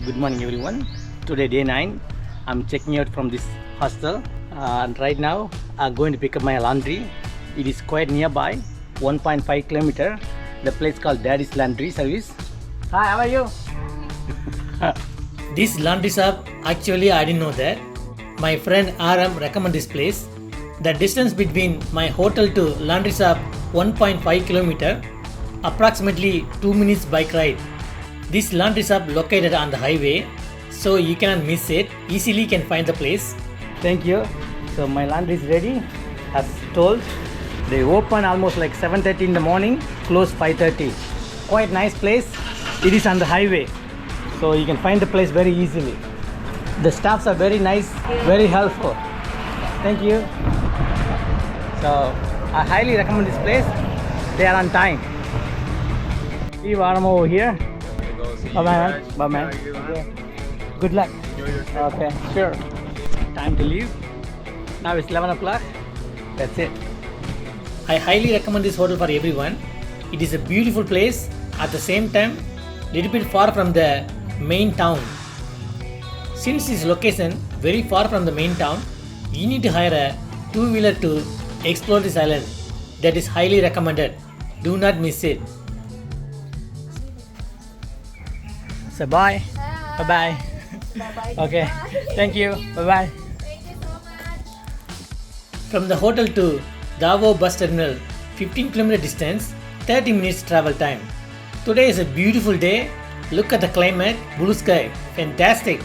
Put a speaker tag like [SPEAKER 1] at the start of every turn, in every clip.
[SPEAKER 1] Good morning everyone. Today day 9. I'm checking out from this hostel and right now I'm going to pick up my laundry. It is quite nearby, 1.5 kilometer. The place called Daddy's Laundry Service. Hi, how are you?
[SPEAKER 2] This laundry shop, actually I didn't know that. My friend RM recommended this place. The distance between my hotel to laundry shop 1.5 kilometer, approximately 2 minutes bike ride. This laundry shop located on the highway, so you cannot miss it. Easily can find the place.
[SPEAKER 1] Thank you. So my laundry is ready as told. They open almost like 7:30 in the morning, close 5:30. Quite nice place. It is on the highway, so you can find the place very easily. The staffs are very nice, very helpful. Thank you. So I highly recommend this place. They are on time. See Varam over here. Bye man. Bye man. Okay. Good luck. Okay, sure. Time to leave. Now it's 11 o'clock. That's it.
[SPEAKER 2] I highly recommend this hotel for everyone. It is a beautiful place, at the same time little bit far from the main town. Since this location very far from the main town, you need to hire a two-wheeler to explore this island. That is highly recommended. Do not miss it.
[SPEAKER 1] So bye. Bye bye.
[SPEAKER 3] Bye-bye.
[SPEAKER 1] Okay. Thank you. Bye bye.
[SPEAKER 3] Thank you so much.
[SPEAKER 2] From the hotel to Davao bus terminal, 15 km distance, 30 minutes travel time. Today is a beautiful day. Look at the climate, blue sky, fantastic.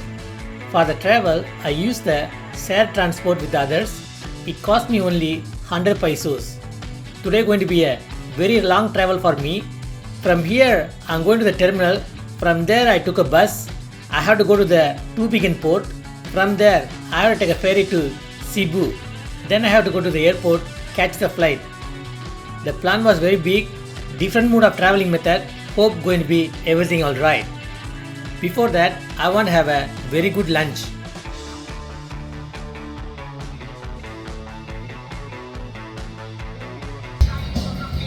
[SPEAKER 2] For the travel, I used the shared transport with others. It cost me only 100 pesos. Today going to be a very long travel for me. From here, I'm going to the terminal. From there, I took a bus. I have to go to the Tubigon port. From there, I have to take a ferry to Cebu. Then I have to go to the airport, catch the flight. The plan was very big, different mode of traveling method. Hope going to be everything alright. Before that, I want to have a very good lunch.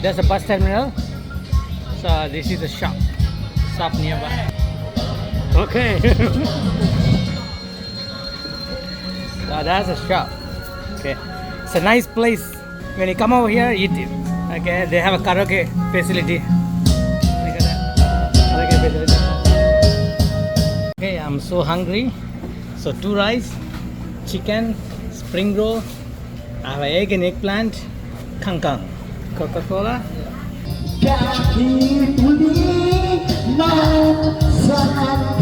[SPEAKER 1] There's a bus terminal. So this is the shop nearby. Okay. So that's a shop. Okay. It's a nice place. When you come over here, eat it. Okay. They have a karaoke facility. Look at that. Karaoke facility. Okay. I'm so hungry. So 2 rice, chicken, spring roll. I have an egg and eggplant, kangkang, Coca-Cola.
[SPEAKER 4] Kahit muli na saan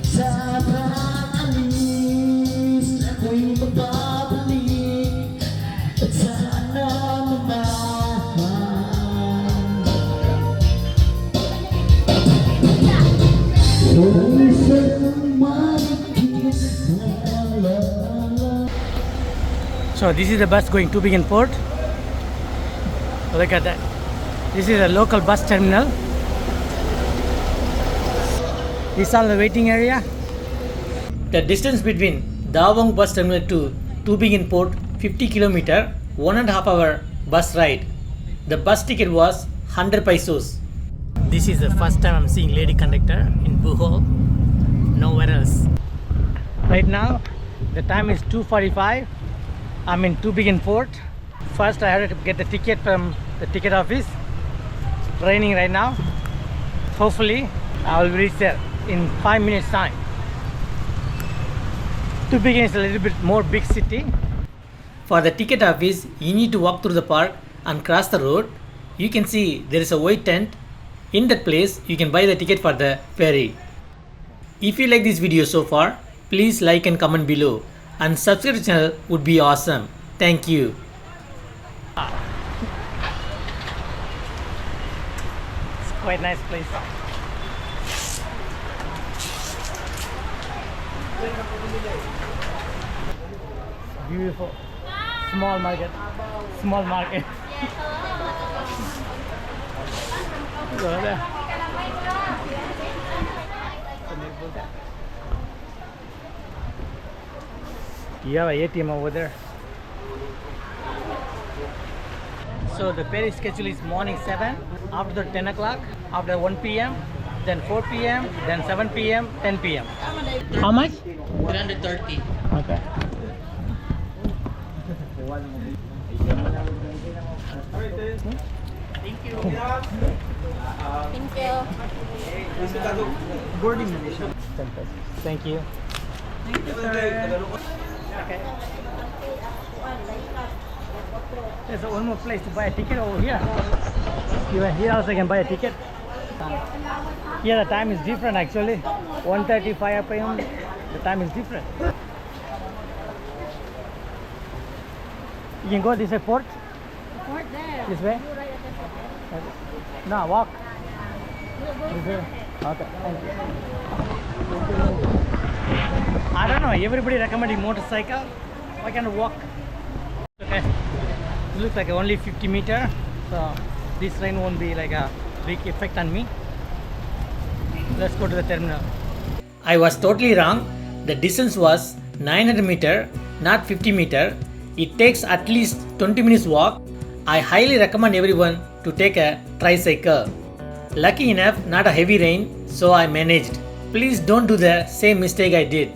[SPEAKER 4] sa pag-alis, ako'y magbabalik at sana naman. So isang marikit na
[SPEAKER 1] So this is the bus going to Tubigon Port. Look at that. This is a local bus terminal. This is all the waiting area.
[SPEAKER 2] The distance between Davao bus terminal to Tubigon port 50 km, 1.5 hour bus ride. The bus ticket was 100 pesos.
[SPEAKER 1] This is the first time I'm seeing lady conductor in Bohol. Nowhere else. Right now, the time is 2:45. I'm in Tubigon Port. First, I had to get the ticket from the ticket office. It's raining right now. Hopefully, I will reach there in 5 minutes time. Tubigon is a little bit more big city.
[SPEAKER 2] For the ticket office, you need to walk through the park and cross the road. You can see there is a white tent. In that place, you can buy the ticket for the ferry. If you like this video so far, please like and comment below. And subscribe to the channel would be awesome. Thank you.
[SPEAKER 1] It's quite nice place. Beautiful. Small market. Small market. Go there. You have an ATM over there. So the ferry schedule is morning 7, after 10 o'clock, after 1 p.m. then 4 p.m., then 7 p.m., 10 p.m. How much?
[SPEAKER 2] 330.
[SPEAKER 1] Okay.
[SPEAKER 3] Thank you.
[SPEAKER 1] Boarding donation. 10 pesos. Thank you.
[SPEAKER 3] Thank you, sir.
[SPEAKER 1] Okay. There's one more place to buy a ticket over here. Even here also you can buy a ticket. Here the time is different actually. 1:35 p.m. The time is different. You can go this way, port.
[SPEAKER 3] Port there.
[SPEAKER 1] This way.
[SPEAKER 3] You right at the port.
[SPEAKER 1] No, walk.
[SPEAKER 3] We'll go
[SPEAKER 1] This way.
[SPEAKER 3] there.
[SPEAKER 1] Okay, thank you. I don't know, everybody recommending motorcycle. Why can't I walk? Okay. It looks like only 50 meter. So this rain won't be like a big effect on me. Let's go to the terminal.
[SPEAKER 2] I was totally wrong. The distance was 900 meter, not 50 meter. It takes at least 20 minutes walk. I highly recommend everyone to take a tricycle. Lucky enough, not a heavy rain, so I managed. Please don't do the same mistake I did.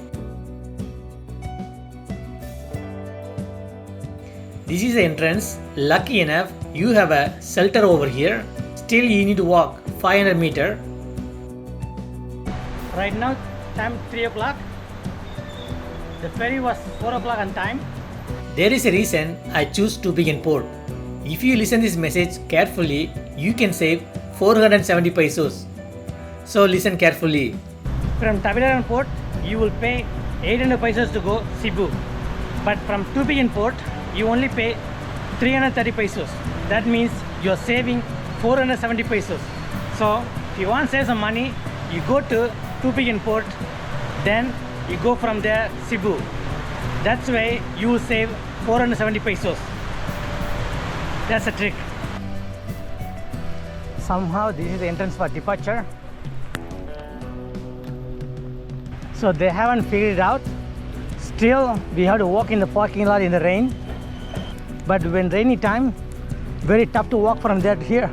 [SPEAKER 2] This is the entrance. Lucky enough, you have a shelter over here. Still you need to walk 500 meter.
[SPEAKER 1] Right now, time 3 o'clock. The ferry was 4 o'clock on time.
[SPEAKER 2] There is a reason I choose Tubigon port. If you listen this message carefully, you can save 470 pesos. So listen carefully.
[SPEAKER 1] From Tubigon port, you will pay 800 pesos to go Cebu. But from Tubigon port, you only pay 330 pesos. That means you're saving 470 pesos. So if you want to save some money, you go to Tubigon port, then you go from there Cebu. That's why you will save 470 pesos. That's a trick. Somehow this is the entrance for departure. So they haven't figured it out. Still, we have to walk in the parking lot in the rain. But when rainy time, very tough to walk from there to here.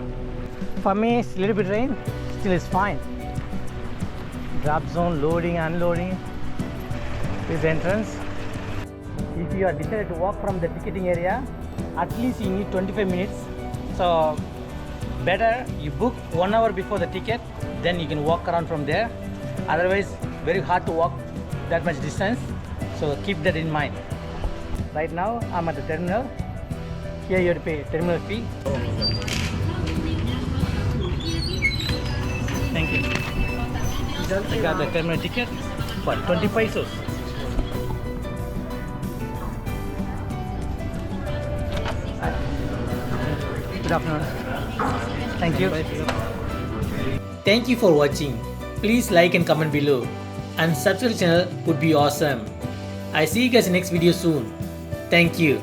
[SPEAKER 1] For me, it's a little bit rain, still it's fine. Drop zone, loading, unloading. This is the entrance. If you are decided to walk from the ticketing area, at least you need 25 minutes. So better you book 1 hour before the ticket, then you can walk around from there. Otherwise, very hard to walk that much distance. So keep that in mind. Right now, I'm at the terminal. Here you have to pay terminal fee. Thank you. I got the terminal ticket for 20 pesos. Good afternoon. Thank you.
[SPEAKER 2] Thank you for watching. Please like and comment below. And subscribe to the channel would be awesome. I see you guys in next video soon. Thank you.